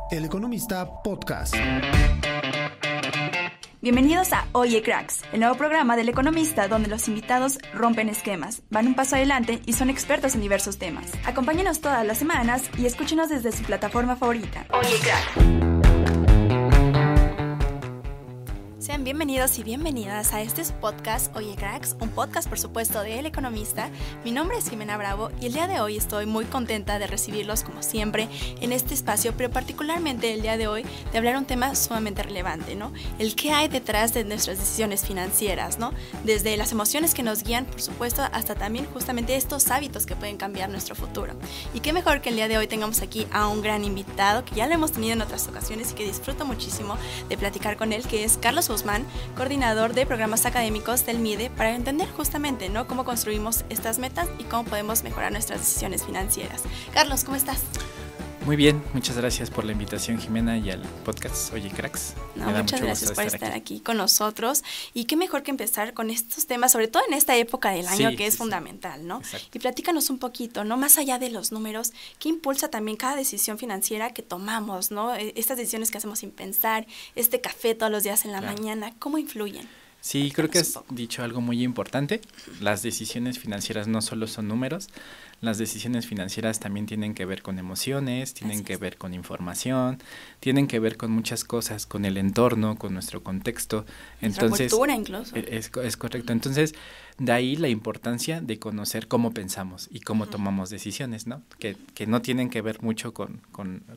El Economista Podcast. Bienvenidos a Oye Cracks, el nuevo programa del Economista donde los invitados rompen esquemas, van un paso adelante y son expertos en diversos temas. Acompáñenos todas las semanas y escúchenos desde su plataforma favorita. Oye Cracks. Sean bienvenidos y bienvenidas a este podcast Oye Cracks, un podcast por supuesto de El Economista. Mi nombre es Jimena Bravo y el día de hoy estoy muy contenta de recibirlos como siempre en este espacio, pero particularmente el día de hoy de hablar un tema sumamente relevante, ¿no? El qué hay detrás de nuestras decisiones financieras, ¿no? Desde las emociones que nos guían, por supuesto, hasta también justamente estos hábitos que pueden cambiar nuestro futuro. Y qué mejor que el día de hoy tengamos aquí a un gran invitado que ya lo hemos tenido en otras ocasiones y que disfruto muchísimo de platicar con él, que es Carlos Guzmán, coordinador de programas académicos del MIDE, para entender justamente, ¿no?, cómo construimos estas metas y cómo podemos mejorar nuestras decisiones financieras. Carlos, ¿cómo estás? Muy bien, muchas gracias por la invitación, Jimena, y al podcast Oye Cracks. Muchas gracias por estar aquí con nosotros. Y qué mejor que empezar con estos temas, sobre todo en esta época del año que es fundamental, ¿no? Exacto. Y platícanos un poquito, ¿no? Más allá de los números, ¿qué impulsa también cada decisión financiera que tomamos, ¿no? Estas decisiones que hacemos sin pensar, este café todos los días en la mañana, ¿cómo influyen? Sí, creo que has dicho algo muy importante. Las decisiones financieras no solo son números, las decisiones financieras también tienen que ver con emociones, tienen que ver con información, tienen que ver con muchas cosas, con el entorno, con nuestro contexto. Entonces, cultura incluso. Es correcto. Entonces, de ahí la importancia de conocer cómo pensamos y cómo tomamos decisiones, ¿no? Que no tienen que ver mucho con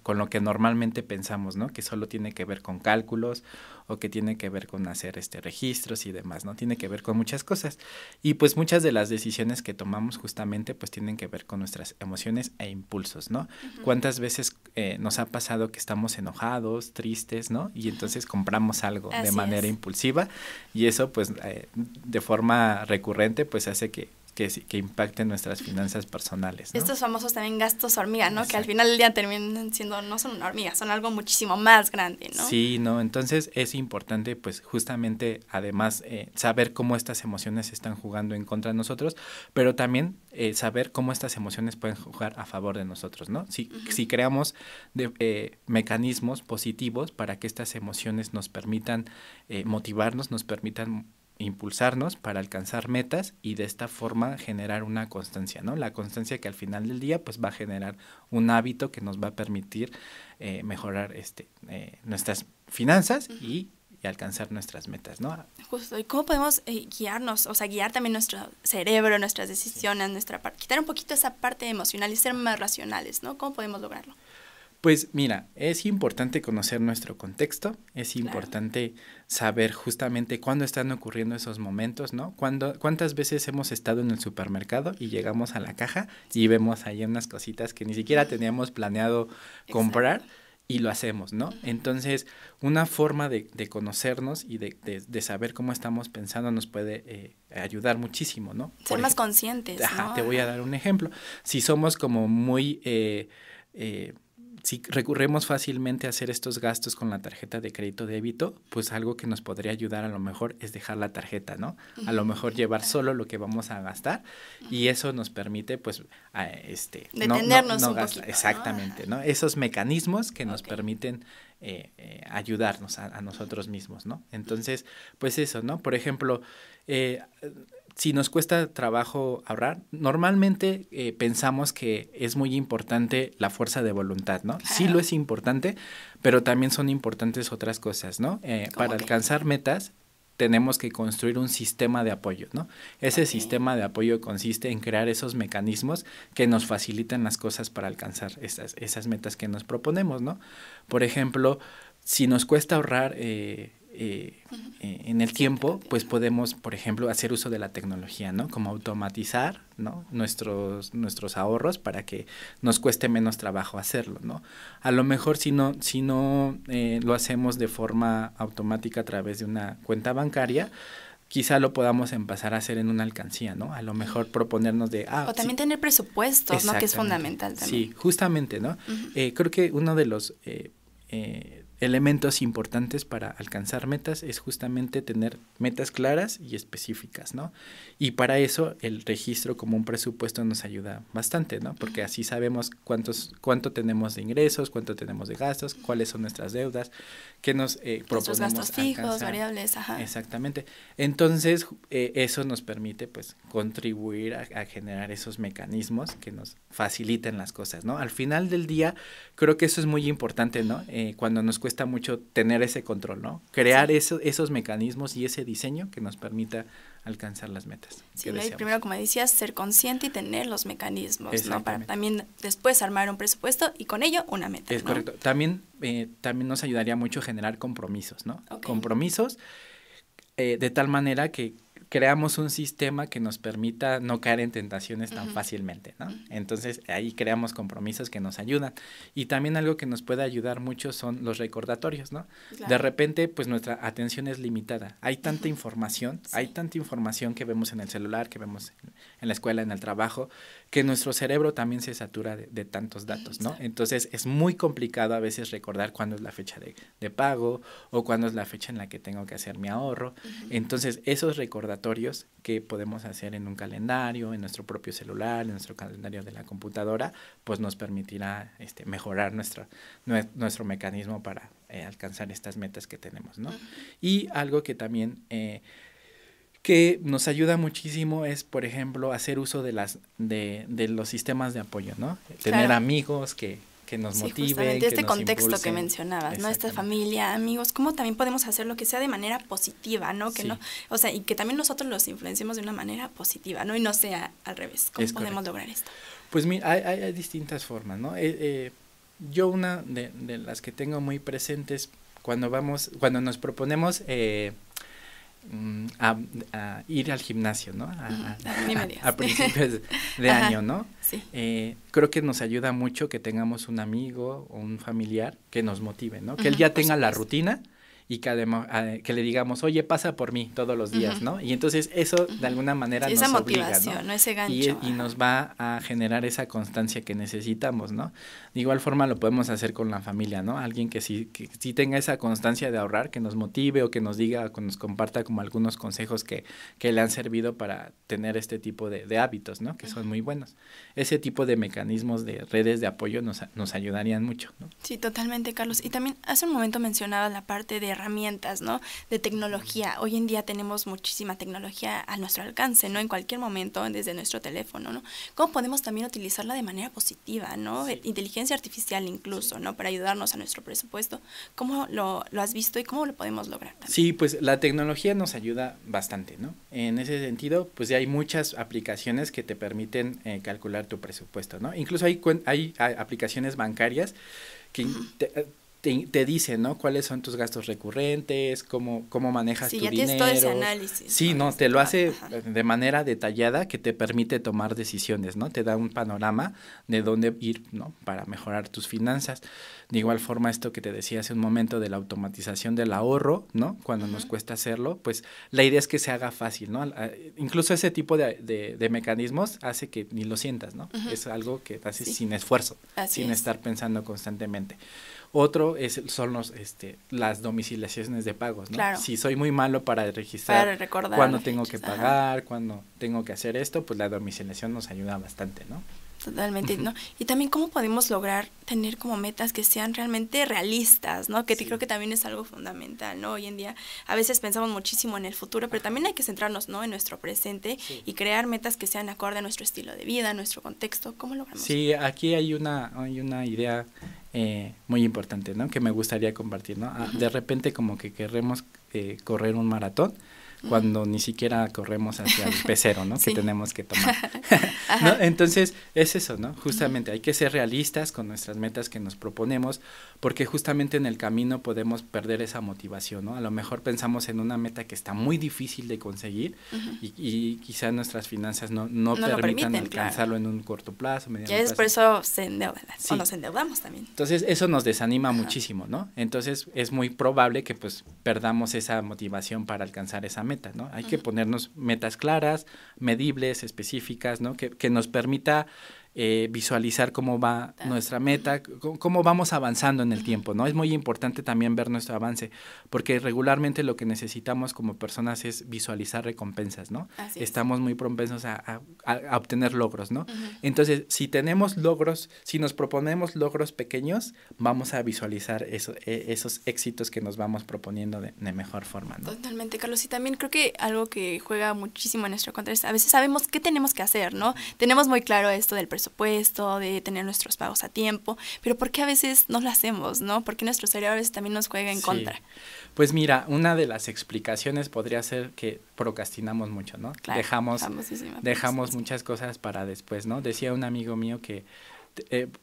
lo que normalmente pensamos, ¿no? Que solo tiene que ver con cálculos o que tiene que ver con hacer registros y demás, ¿no? Tiene que ver con muchas cosas. Y pues muchas de las decisiones que tomamos justamente pues tienen que ver con nuestras emociones e impulsos, ¿no? ¿Cuántas veces nos ha pasado que estamos enojados, tristes, ¿no? Y entonces compramos algo de manera impulsiva y eso pues de forma recurrente pues hace que impacten nuestras finanzas personales, ¿no? Estos famosos también gastos hormiga, ¿no? Exacto. Que al final del día terminan siendo, no son una hormiga, son algo muchísimo más grande, ¿no? Sí, ¿no? Entonces es importante pues justamente además saber cómo estas emociones están jugando en contra de nosotros, pero también saber cómo estas emociones pueden jugar a favor de nosotros, ¿no? Si creamos mecanismos positivos para que estas emociones nos permitan motivarnos, nos permitan impulsarnos para alcanzar metas y de esta forma generar una constancia, ¿no? La constancia que al final del día pues va a generar un hábito que nos va a permitir mejorar nuestras finanzas y alcanzar nuestras metas, ¿no? Justo, ¿y cómo podemos guiarnos, o sea, guiar también nuestro cerebro, nuestras decisiones, nuestra parte, quitar un poquito esa parte emocional y ser más racionales, ¿no? ¿Cómo podemos lograrlo? Pues mira, es importante conocer nuestro contexto, es importante saber justamente cuándo están ocurriendo esos momentos, ¿no? ¿Cuántas veces hemos estado en el supermercado y llegamos a la caja y vemos ahí unas cositas que ni siquiera teníamos planeado comprar y lo hacemos, ¿no? Entonces, una forma de conocernos y de saber cómo estamos pensando nos puede ayudar muchísimo, ¿no? Ser más conscientes, ¿no? Te voy a dar un ejemplo. Si somos como muy... si recurrimos fácilmente a hacer estos gastos con la tarjeta de crédito débito, pues algo que nos podría ayudar a lo mejor es dejar la tarjeta, ¿no? A lo mejor llevar solo lo que vamos a gastar y eso nos permite pues detenernos no un gastar. poquito. Exactamente, ¿no? Esos mecanismos que nos permiten ayudarnos a nosotros mismos, ¿no? Entonces, pues eso, ¿no? Por ejemplo, si nos cuesta trabajo ahorrar, normalmente pensamos que es muy importante la fuerza de voluntad, ¿no? Sí lo es importante, pero también son importantes otras cosas, ¿no? Para alcanzar metas tenemos que construir un sistema de apoyo, ¿no? Ese sistema de apoyo consiste en crear esos mecanismos que nos facilitan las cosas para alcanzar esas metas que nos proponemos, ¿no? Por ejemplo, si nos cuesta ahorrar en el tiempo, pues podemos, por ejemplo, hacer uso de la tecnología, ¿no? Como automatizar, ¿no? nuestros ahorros para que nos cueste menos trabajo hacerlo, ¿no? A lo mejor si no lo hacemos de forma automática a través de una cuenta bancaria, quizá lo podamos empezar a hacer en una alcancía, ¿no? A lo mejor proponernos de... o también tener presupuestos, ¿no? Que es fundamental también. Sí, justamente, ¿no? Creo que uno de los elementos importantes para alcanzar metas es justamente tener metas claras y específicas, ¿no? Y para eso el registro como un presupuesto nos ayuda bastante, ¿no? Porque así sabemos cuánto tenemos de ingresos, cuánto tenemos de gastos, cuáles son nuestras deudas, qué nos proponemos nuestros gastos fijos, alcanzar. variables, ajá. Exactamente. Entonces, eso nos permite, pues, contribuir a generar esos mecanismos que nos faciliten las cosas, ¿no? Al final del día, creo que eso es muy importante, ¿no? Cuando nos cuesta mucho tener ese control, ¿no? Crear esos mecanismos y ese diseño que nos permita alcanzar las metas. Sí, ¿no? Y primero, como decías, ser consciente y tener los mecanismos, ¿no? Para también después armar un presupuesto y con ello una meta, Es ¿no? correcto. También nos ayudaría mucho generar compromisos, ¿no? Okay. Compromisos de tal manera que creamos un sistema que nos permita no caer en tentaciones tan fácilmente, ¿no? Entonces, ahí creamos compromisos que nos ayudan. Y también algo que nos puede ayudar mucho son los recordatorios, ¿no? Claro. De repente, pues, nuestra atención es limitada. Hay tanta información, hay tanta información que vemos en el celular, que vemos en la escuela, en el trabajo, que nuestro cerebro también se satura de tantos datos, ¿no? Entonces, es muy complicado a veces recordar cuándo es la fecha de pago o cuándo es la fecha en la que tengo que hacer mi ahorro. Entonces, esos recordatorios que podemos hacer en un calendario, en nuestro propio celular, en nuestro calendario de la computadora, pues nos permitirá mejorar nuestro mecanismo para alcanzar estas metas que tenemos, ¿no? Y algo que también que nos ayuda muchísimo es, por ejemplo, hacer uso de los sistemas de apoyo, ¿no? Tener amigos que nos motiven, que este nos contexto impulsen. Que mencionabas, ¿no? Esta familia, amigos, cómo también podemos hacer lo que sea de manera positiva, ¿no? Que no, o sea, y que también nosotros los influenciemos de una manera positiva, ¿no? Y no sea al revés. ¿Cómo podemos lograr esto? Pues mira, hay distintas formas, ¿no? Yo una de las que tengo muy presentes cuando nos proponemos a ir al gimnasio, ¿no? A principios de año, ¿no? Sí. Creo que nos ayuda mucho que tengamos un amigo o un familiar que nos motive, ¿no? Que él ya tenga la rutina y que además que le digamos, oye, pasa por mí todos los días, ¿no? Y entonces eso de alguna manera nos esa obliga, motivación, ¿no? Ese gancho. Y nos va a generar esa constancia que necesitamos, ¿no? De igual forma lo podemos hacer con la familia, ¿no? Alguien que sí tenga esa constancia de ahorrar, que nos motive o que nos diga, que nos comparta como algunos consejos que le han servido para tener este tipo de hábitos, ¿no? Que son muy buenos. Ese tipo de mecanismos de redes de apoyo nos ayudarían mucho, ¿no? Sí, totalmente, Carlos. Y también hace un momento mencionabas la parte de herramientas, ¿no? De tecnología. Hoy en día tenemos muchísima tecnología a nuestro alcance, ¿no? En cualquier momento, desde nuestro teléfono, ¿no? ¿Cómo podemos también utilizarla de manera positiva, ¿no? Sí. Inteligencia artificial incluso, ¿no? Para ayudarnos a nuestro presupuesto. ¿Cómo lo has visto y cómo lo podemos lograr también? Sí, pues la tecnología nos ayuda bastante, ¿no? En ese sentido, pues ya hay muchas aplicaciones que te permiten calcular tu presupuesto, ¿no? Incluso hay aplicaciones bancarias que te dicen, ¿no? Cuáles son tus gastos recurrentes, cómo manejas tu dinero. Sí, ya tienes todo ese análisis. Sí, ¿no? Te lo hace de manera detallada que te permite tomar decisiones, ¿no? Te da un panorama de dónde ir, ¿no? Para mejorar tus finanzas. De igual forma, esto que te decía hace un momento de la automatización del ahorro, ¿no? Cuando nos cuesta hacerlo, pues la idea es que se haga fácil, ¿no? Incluso ese tipo de mecanismos hace que ni lo sientas, ¿no? Es algo que haces sin esfuerzo, sin estar pensando constantemente. Otro son las domiciliaciones de pagos, ¿no? Claro. Si soy muy malo para registrar cuándo tengo que pagar, cuándo tengo que hacer esto, pues la domiciliación nos ayuda bastante, ¿no? Totalmente, ¿no? Y también cómo podemos lograr tener como metas que sean realmente realistas, ¿no? Que creo que también es algo fundamental, ¿no? Hoy en día a veces pensamos muchísimo en el futuro, pero también hay que centrarnos, ¿no? En nuestro presente y crear metas que sean acorde a nuestro estilo de vida, a nuestro contexto. ¿Cómo logramos? Sí, aquí hay una idea muy importante, ¿no? Que me gustaría compartir, ¿no? De repente como que queremos correr un maratón cuando ni siquiera corremos hacia el pecero, ¿no? Que tenemos que tomar. ¿No? Entonces, es eso, ¿no? Justamente hay que ser realistas con nuestras metas que nos proponemos, porque justamente en el camino podemos perder esa motivación, ¿no? A lo mejor pensamos en una meta que está muy difícil de conseguir y quizá nuestras finanzas no permitan alcanzarlo en un corto plazo, mediano plazo. Ya es por eso se endeudan, o nos endeudamos también. Entonces, eso nos desanima muchísimo, ¿no? Entonces, es muy probable que, pues, perdamos esa motivación para alcanzar esa meta, ¿no? Hay que ponernos metas claras, medibles, específicas, ¿no? Que nos permita visualizar cómo va nuestra meta, cómo vamos avanzando en el tiempo, ¿no? Es muy importante también ver nuestro avance, porque regularmente lo que necesitamos como personas es visualizar recompensas, ¿no? Estamos muy propensos a obtener logros, ¿no? Entonces, si tenemos logros, si nos proponemos logros pequeños, vamos a visualizar esos éxitos que nos vamos proponiendo de mejor forma, ¿no? Totalmente, Carlos. Y también creo que algo que juega muchísimo en nuestro contra es, a veces sabemos qué tenemos que hacer, ¿no? Tenemos muy claro esto del presupuesto, de tener nuestros pagos a tiempo, pero ¿por qué a veces no lo hacemos, no? Porque nuestro cerebro a veces también nos juega en contra. Pues mira, una de las explicaciones podría ser que procrastinamos mucho, ¿no? Claro, dejamos muchas cosas para después, ¿no? Decía un amigo mío que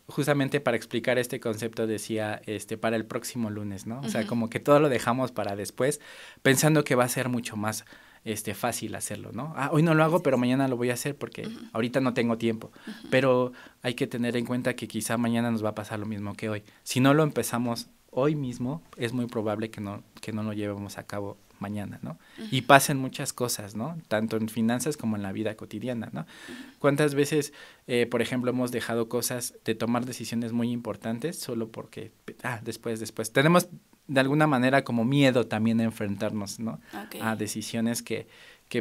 justamente para explicar este concepto decía para el próximo lunes, ¿no? O sea, como que todo lo dejamos para después, pensando que va a ser mucho más fácil hacerlo, ¿no? Hoy no lo hago, pero mañana lo voy a hacer porque ahorita no tengo tiempo. Pero hay que tener en cuenta que quizá mañana nos va a pasar lo mismo que hoy. Si no lo empezamos hoy mismo, es muy probable que no lo llevemos a cabo mañana, ¿no? Y pasen muchas cosas, ¿no? Tanto en finanzas como en la vida cotidiana, ¿no? ¿Cuántas veces, por ejemplo, hemos dejado cosas de tomar decisiones muy importantes solo porque, después? Tenemos de alguna manera como miedo también a enfrentarnos, ¿no? A decisiones que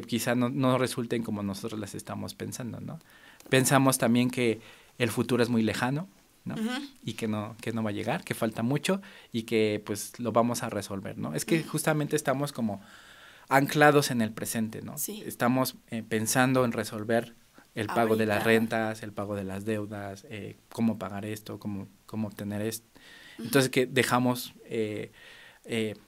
quizá no resulten como nosotros las estamos pensando, ¿no? Pensamos también que el futuro es muy lejano, ¿no? Y que no va a llegar, que falta mucho y que pues lo vamos a resolver, ¿no? Es que justamente estamos como anclados en el presente, ¿no? Sí. Estamos pensando en resolver el pago de las rentas, el pago de las deudas, cómo pagar esto, cómo obtener esto. Entonces que dejamos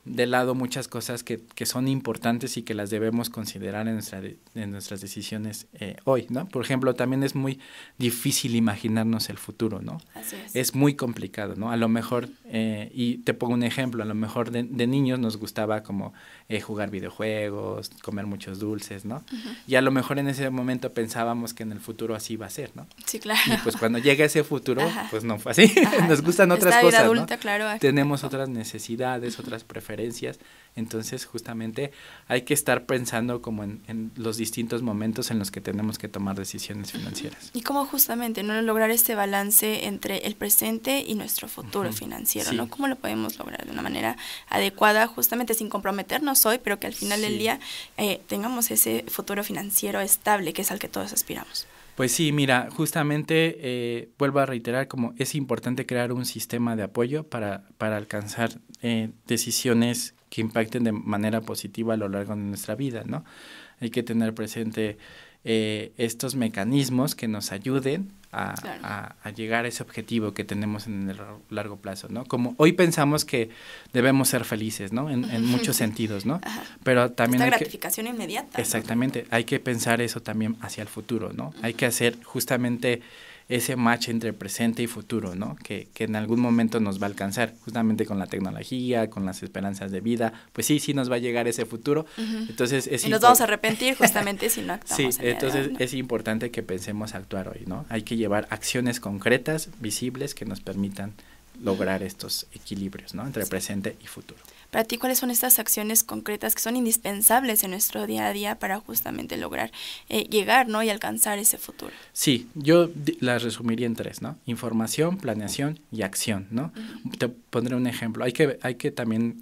de lado muchas cosas que son importantes y que las debemos considerar en nuestras decisiones hoy, ¿no? Por ejemplo, también es muy difícil imaginarnos el futuro, ¿no? Así es. Es muy complicado, ¿no? A lo mejor, y te pongo un ejemplo, a lo mejor de niños nos gustaba como jugar videojuegos, comer muchos dulces, ¿no? Y a lo mejor en ese momento pensábamos que en el futuro así iba a ser, ¿no? Sí, claro. Y pues cuando llega ese futuro, pues no fue así. Nos gustan otras cosas, adulta, ¿no? Claro, tenemos otras necesidades, otras preferencias, entonces justamente hay que estar pensando como en los distintos momentos en los que tenemos que tomar decisiones financieras. Y cómo justamente no lograr este balance entre el presente y nuestro futuro financiero, ¿no? ¿Cómo lo podemos lograr de una manera adecuada, justamente sin comprometernos hoy, pero que al final del día tengamos ese futuro financiero estable, que es al que todos aspiramos? Pues sí, mira, justamente vuelvo a reiterar como es importante crear un sistema de apoyo para alcanzar decisiones que impacten de manera positiva a lo largo de nuestra vida, ¿no? Hay que tener presente estos mecanismos que nos ayuden a llegar a ese objetivo que tenemos en el largo plazo, ¿no? Como hoy pensamos que debemos ser felices, ¿no? En muchos sentidos, ¿no? Pero también esta gratificación inmediata. Exactamente, hay que pensar eso también hacia el futuro, ¿no? Hay que hacer justamente ese match entre presente y futuro, ¿no? Que en algún momento nos va a alcanzar, justamente con la tecnología, con las esperanzas de vida, pues sí nos va a llegar ese futuro. Entonces y nos vamos a arrepentir justamente si no actuamos. Sí, entonces es importante que pensemos actuar hoy, ¿no? Hay que llevar acciones concretas, visibles, que nos permitan lograr estos equilibrios, ¿no? Entre presente y futuro. Para ti, ¿cuáles son estas acciones concretas que son indispensables en nuestro día a día para justamente lograr llegar, ¿no? Y alcanzar ese futuro? Sí, yo las resumiría en 3, ¿no? Información, planeación y acción, ¿no? Te pondré un ejemplo. Hay que también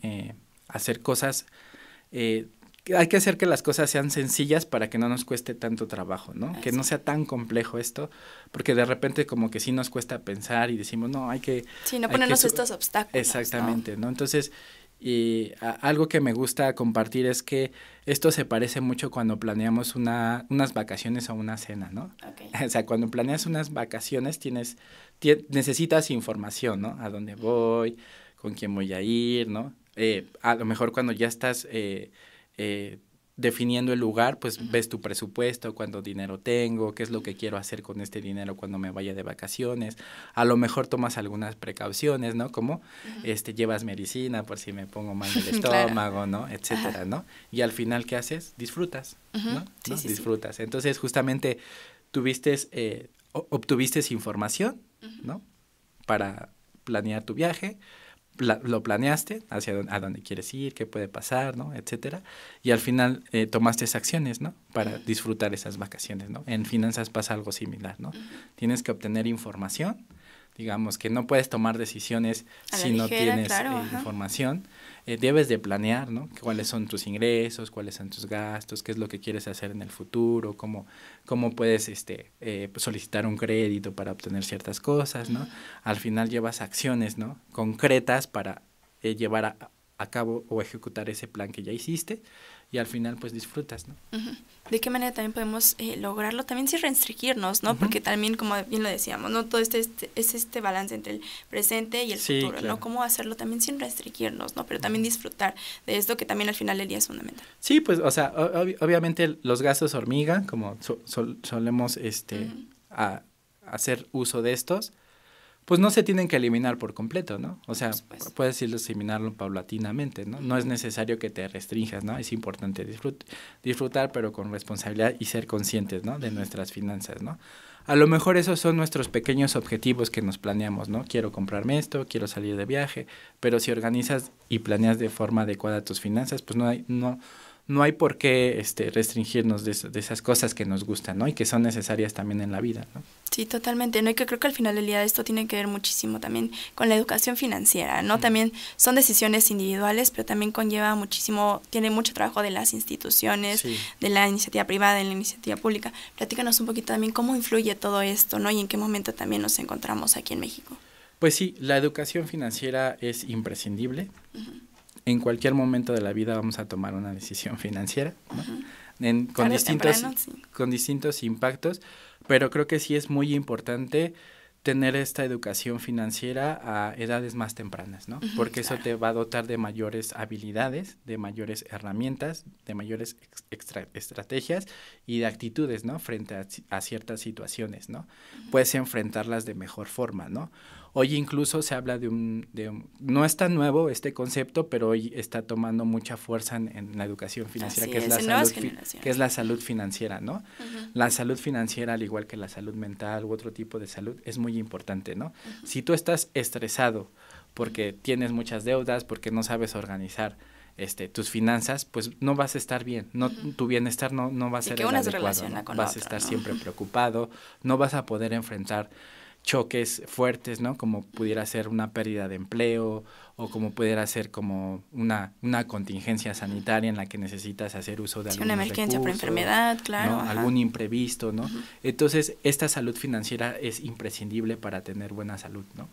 hacer cosas, hay que hacer que las cosas sean sencillas para que no nos cueste tanto trabajo, ¿no? Que no sea tan complejo esto, porque de repente como que sí nos cuesta pensar y decimos, no, hay que... Sí, no ponernos estos obstáculos. Exactamente, ¿no? Entonces... Y algo que me gusta compartir es que esto se parece mucho cuando planeamos unas vacaciones o una cena, ¿no? O sea, cuando planeas unas vacaciones necesitas información, ¿no? A dónde voy, con quién voy a ir, ¿no? A lo mejor cuando ya estás definiendo el lugar, pues ves tu presupuesto, cuánto dinero tengo, qué es lo que quiero hacer con este dinero cuando me vaya de vacaciones. A lo mejor tomas algunas precauciones, ¿no? Como llevas medicina por si me pongo mal del estómago, ¿no? Etcétera, ¿no? Y al final, ¿qué haces? Disfrutas, ¿no? Sí, disfrutas. Sí. Entonces, justamente obtuviste información, ¿no? Para planear tu viaje. lo planeaste a dónde quieres ir, qué puede pasar, ¿no? Etcétera. Y al final tomaste esas acciones, ¿no? Para disfrutar esas vacaciones, ¿no? En finanzas pasa algo similar, ¿no? Tienes que obtener información, digamos que no puedes tomar decisiones si no tienes información. Debes de planear, ¿no? Cuáles son tus ingresos, cuáles son tus gastos, qué es lo que quieres hacer en el futuro, cómo puedes solicitar un crédito para obtener ciertas cosas, ¿no? Al final llevas acciones, ¿no? Concretas para llevar a cabo o ejecutar ese plan que ya hiciste y al final pues disfrutas, ¿no? ¿De qué manera también podemos lograrlo? También sin restringirnos, ¿no? Porque también, como bien lo decíamos, ¿no? Todo es este balance entre el presente y el futuro, claro. ¿No? ¿Cómo hacerlo también sin restringirnos, ¿no? Pero también disfrutar de esto que también al final del día es fundamental. Sí, pues, o sea, obviamente los gastos hormiga, como solemos hacer uso de estos, pues no se tienen que eliminar por completo, ¿no? O sea, puedes eliminarlo paulatinamente, ¿no? No es necesario que te restringas, ¿no? Es importante disfrutar, pero con responsabilidad y ser conscientes, ¿no? De nuestras finanzas, ¿no? A lo mejor esos son nuestros pequeños objetivos que nos planeamos, ¿no? Quiero comprarme esto, quiero salir de viaje, pero si organizas y planeas de forma adecuada tus finanzas, pues no hay por qué restringirnos de esas cosas que nos gustan, ¿no? Y que son necesarias también en la vida, ¿no? Sí, totalmente, ¿no? Y que creo que al final del día esto tiene que ver muchísimo también con la educación financiera, ¿no? También son decisiones individuales, pero también conlleva muchísimo, tiene mucho trabajo de las instituciones, de la iniciativa privada, de la iniciativa pública. Platícanos un poquito también cómo influye todo esto, ¿no? Y en qué momento también nos encontramos aquí en México. Pues sí, la educación financiera es imprescindible. En cualquier momento de la vida vamos a tomar una decisión financiera, ¿no? Con distintos impactos, pero creo que sí es muy importante tener esta educación financiera a edades más tempranas, ¿no? Porque eso te va a dotar de mayores habilidades, de mayores herramientas, de mayores estrategias y de actitudes, ¿no? Frente a ciertas situaciones, ¿no? Puedes enfrentarlas de mejor forma, ¿no? Hoy incluso se habla no es tan nuevo este concepto, pero hoy está tomando mucha fuerza en la educación financiera, que es la salud financiera, ¿no? La salud financiera, al igual que la salud mental u otro tipo de salud, es muy importante, ¿no? Si tú estás estresado porque tienes muchas deudas, porque no sabes organizar tus finanzas, pues no vas a estar bien, tu bienestar no va a ser el adecuado, ¿no? Vas a estar siempre preocupado, no vas a poder enfrentar choques fuertes, ¿no? Como pudiera ser una pérdida de empleo o como pudiera ser como una contingencia sanitaria en la que necesitas hacer uso de algunos una emergencia por enfermedad, claro. ¿No? Algún imprevisto, ¿no? Entonces, esta salud financiera es imprescindible para tener buena salud, ¿no?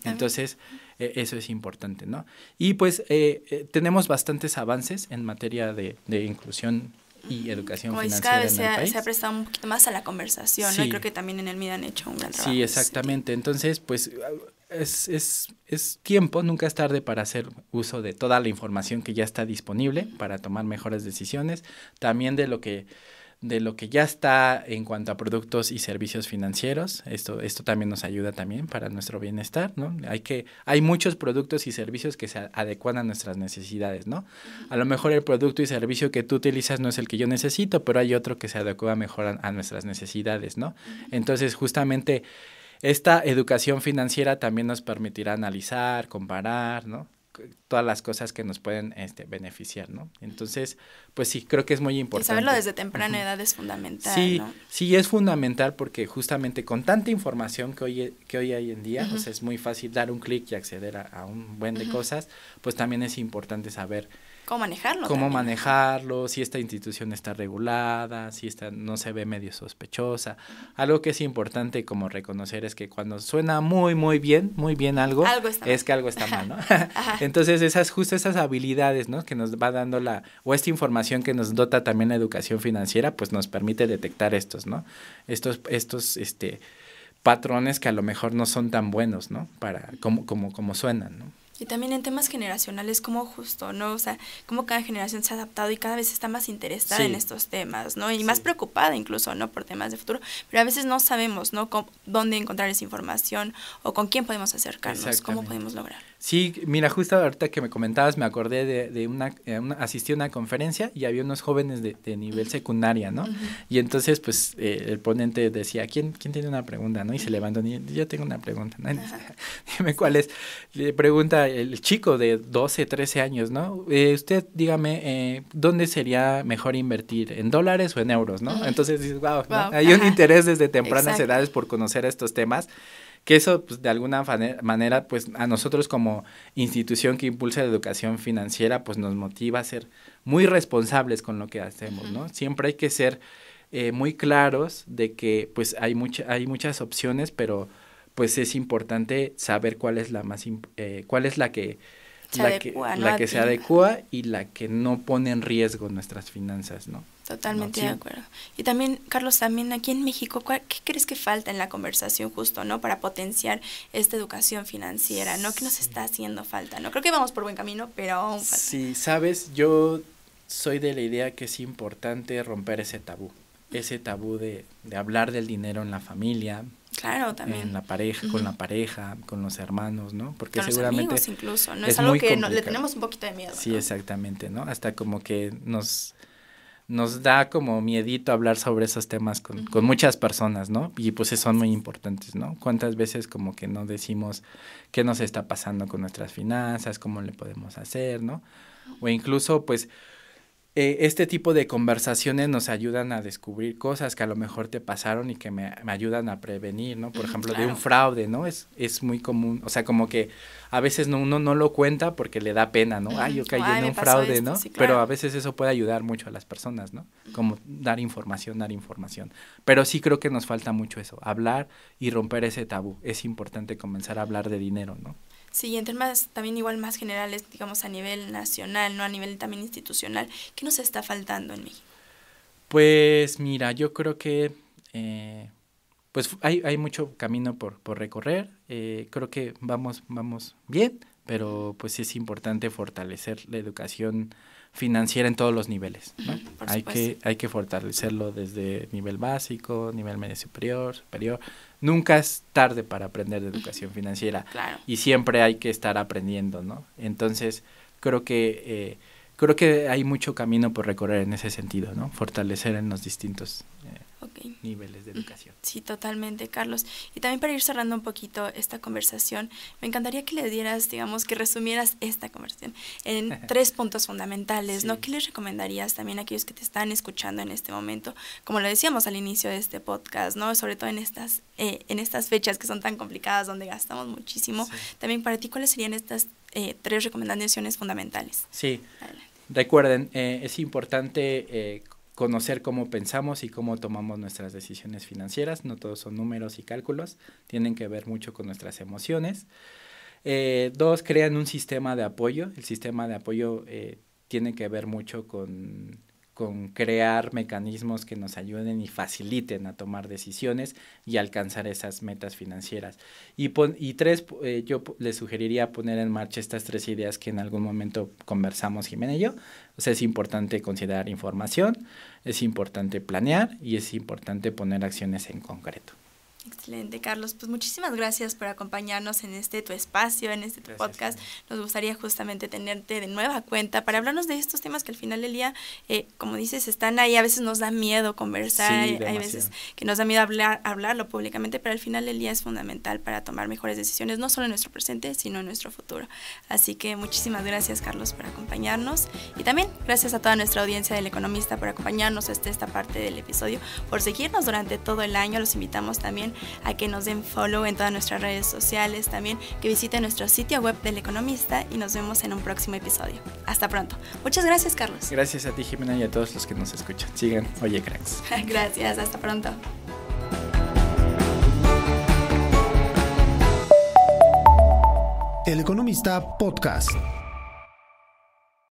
Entonces, eso es importante, ¿no? Y pues tenemos bastantes avances en materia de inclusión y educación financiera en el país. Se ha prestado un poquito más a la conversación, ¿no? Y creo que también en el MIDA han hecho un gran trabajo. Sí, exactamente. Entonces, pues es tiempo, nunca es tarde para hacer uso de toda la información que ya está disponible para tomar mejores decisiones, también de lo que ya está en cuanto a productos y servicios financieros. Esto también nos ayuda también para nuestro bienestar, ¿no? Hay muchos productos y servicios que se adecuan a nuestras necesidades, ¿no? A lo mejor el producto y servicio que tú utilizas no es el que yo necesito, pero hay otro que se adecua mejor a nuestras necesidades, ¿no? Entonces, justamente esta educación financiera también nos permitirá analizar, comparar, ¿no? Todas las cosas que nos pueden beneficiar, ¿no? Entonces, pues sí, creo que es muy importante. Y saberlo desde temprana edad es fundamental, sí, ¿no? Sí, es fundamental porque justamente con tanta información que hoy hay en día, o sea, es muy fácil dar un clic y acceder a un buen de cosas, pues también es importante saber cómo manejarlo, si esta institución está regulada, si esta no se ve medio sospechosa. Algo que es importante como reconocer es que cuando suena muy bien algo es que algo está mal, ¿no? Entonces, esas habilidades, ¿no? Que nos va dando esta información que nos dota también la educación financiera, pues nos permite detectar estos, ¿no? Estos patrones que a lo mejor no son tan buenos, ¿no? Como suenan, ¿no? Y también en temas generacionales, como justo, ¿no? O sea, cómo cada generación se ha adaptado y cada vez está más interesada en estos temas, ¿no? Y más preocupada incluso, ¿no? Por temas de futuro. Pero a veces no sabemos, ¿no? Dónde encontrar esa información o con quién podemos acercarnos, cómo podemos lograr. Sí, mira, justo ahorita que me comentabas, me acordé asistí a una conferencia y había unos jóvenes de nivel secundaria, ¿no? Y entonces, pues, el ponente decía, ¿quién tiene una pregunta, no? Y se levantó, yo tengo una pregunta, ¿no? Dime cuál es. Le pregunta, el chico de 12, 13 años, ¿no? Usted dígame, ¿dónde sería mejor invertir? ¿En dólares o en euros, no? Entonces dices, wow, ¿no? Hay un interés desde tempranas edades por conocer estos temas, que eso, pues, de alguna manera, pues, a nosotros como institución que impulsa la educación financiera, pues, nos motiva a ser muy responsables con lo que hacemos, ¿no? Siempre hay que ser muy claros de que, pues, hay muchas opciones, pero pues es importante saber cuál es la más cuál es la que se adecua y la que no pone en riesgo nuestras finanzas, ¿no? Totalmente de acuerdo. Y también, Carlos, también aquí en México, ¿qué crees que falta en la conversación justo, ¿no? Para potenciar esta educación financiera, ¿no? ¿Qué nos está haciendo falta, no? Creo que vamos por buen camino, pero aún falta. Sí, sabes, yo soy de la idea que es importante romper ese tabú de hablar del dinero en la familia. Claro, también. En la pareja, con la pareja, con los hermanos, ¿no? Porque con seguramente los amigos incluso, ¿no? Es algo que le tenemos un poquito de miedo, Sí, ¿no? exactamente, ¿no? Hasta como que nos da como miedito hablar sobre esos temas con muchas personas, ¿no? Y pues son muy importantes, ¿no? ¿Cuántas veces como que no decimos qué nos está pasando con nuestras finanzas, cómo le podemos hacer, ¿no? O incluso, pues, este tipo de conversaciones nos ayudan a descubrir cosas que a lo mejor te pasaron y que me ayudan a prevenir, ¿no? Por ejemplo, de un fraude, ¿no? Es muy común, o sea, como que a veces uno no lo cuenta porque le da pena, ¿no? Yo caí en un fraude, esto, ¿no? Sí, claro. Pero a veces eso puede ayudar mucho a las personas, ¿no? Como dar información. Pero sí creo que nos falta mucho eso, hablar y romper ese tabú. Es importante comenzar a hablar de dinero, ¿no? Sí, en temas también igual más generales, digamos a nivel nacional, ¿no? A nivel también institucional, ¿qué nos está faltando en México? Pues mira, yo creo que pues hay mucho camino por recorrer, creo que vamos bien, pero pues es importante fortalecer la educación financiera en todos los niveles, ¿no? Hay que fortalecerlo desde nivel básico, nivel medio superior. Nunca es tarde para aprender de educación financiera. Claro. Y siempre hay que estar aprendiendo, ¿no? Entonces, creo que hay mucho camino por recorrer en ese sentido, ¿no? Fortalecer en los distintos niveles de educación. Sí, totalmente, Carlos. Y también para ir cerrando un poquito esta conversación, me encantaría que le dieras, digamos, que resumieras esta conversación en 3 puntos fundamentales, ¿no? ¿Qué les recomendarías también a aquellos que te están escuchando en este momento? Como lo decíamos al inicio de este podcast, ¿no? Sobre todo en estas fechas que son tan complicadas, donde gastamos muchísimo. Sí. También para ti, ¿cuáles serían estas 3 recomendaciones fundamentales? Sí, recuerden, es importante conocer cómo pensamos y cómo tomamos nuestras decisiones financieras. No todos son números y cálculos, tienen que ver mucho con nuestras emociones. 2, crean un sistema de apoyo. El sistema de apoyo tiene que ver mucho con crear mecanismos que nos ayuden y faciliten a tomar decisiones y alcanzar esas metas financieras. Y 3, yo les sugeriría poner en marcha estas 3 ideas que en algún momento conversamos Jimena y yo. O sea, es importante considerar información, es importante planear y es importante poner acciones en concreto. Excelente, Carlos. Pues muchísimas gracias por acompañarnos en tu espacio, en tu podcast. Nos gustaría justamente tenerte de nueva cuenta para hablarnos de estos temas que al final del día, como dices, están ahí. A veces nos da miedo conversar, sí, hay veces que nos da miedo hablarlo públicamente, pero al final del día es fundamental para tomar mejores decisiones, no solo en nuestro presente, sino en nuestro futuro. Así que muchísimas gracias, Carlos, por acompañarnos. Y también gracias a toda nuestra audiencia del Economista por acompañarnos hasta esta parte del episodio, por seguirnos durante todo el año. Los invitamos también a que nos den follow en todas nuestras redes sociales, también que visiten nuestro sitio web del Economista y nos vemos en un próximo episodio. Hasta pronto. Muchas gracias, Carlos. Gracias a ti, Jimena, y a todos los que nos escuchan. Sigan Oye Cracks. Gracias, hasta pronto. El Economista Podcast.